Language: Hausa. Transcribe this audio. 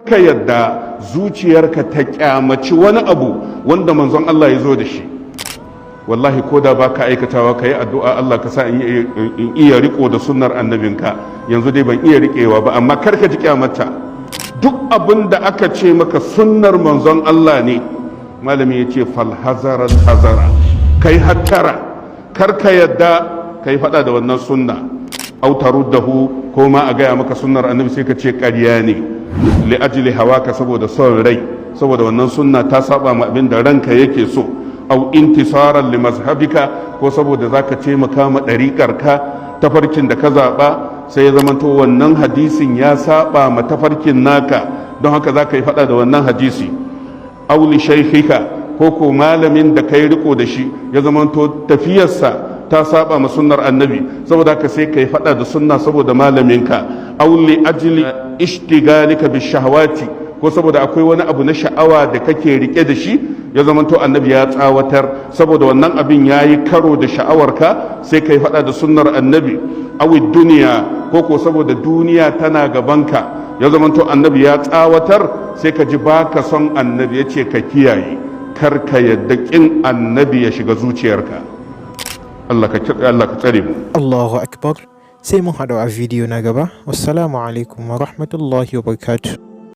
karka yadda zuciyarka ta kyamaci wani abu wanda manzon Allah ya zo da shi. wallahi ko da baka aikatawa ka yi addu'a Allah ka sa in iya riko da sunnar annabinka. Yanzu dai ban iya riƙewa ba, amma karka ji kyamata. Duk abin da aka ce maka sunnar manzon Allah ne, malami ya ce falhazara hazara, kai hattara, karka yadda kai faɗa da wannan sunna. Au taruddahu, ko ma a gaya maka sunnar annabi sai ka ce ƙarya ne, li ajli hawaka, saboda son rai, saboda wannan sunna ta saba ma abin da ranka yake so. Au intisaran li mazhabika, ko saboda zaka taimaka ma ɗariƙarka, tafarkin da ka zaɓa sai ya zamanto wannan hadisin ya saba ma tafarkin naka, don haka zaka yi faɗa da wannan hadisi. Au li shaykhika, ko ko malamin da kai riko da shi ya zamanto tafiyarsa ta saba ma sunnar annabi, saboda haka sai kai faɗa da sunna saboda malaminka. Au li ajli ishtigalika bi shahawati, ko saboda akwai wani abu na sha'awa da kake rike da shi ya zamanto annabi ya tsawatar, saboda wannan abin ya yi karo da sha'awarka sai kai faɗa da sunnar annabi. Awi duniya, ko saboda duniya tana gabanka ya zamanto annabi ya tsawatar sai ka ji baka son annabi, ya ce ka kiyaye, kar ka yadda kin annabi ya shiga zuciyarka. Allah ka tsare mu. Allahu akbar. Sai mun haɗu a bidiyo na gaba. Wassalamu alaikum wa rahmatullahi wa barakatuh.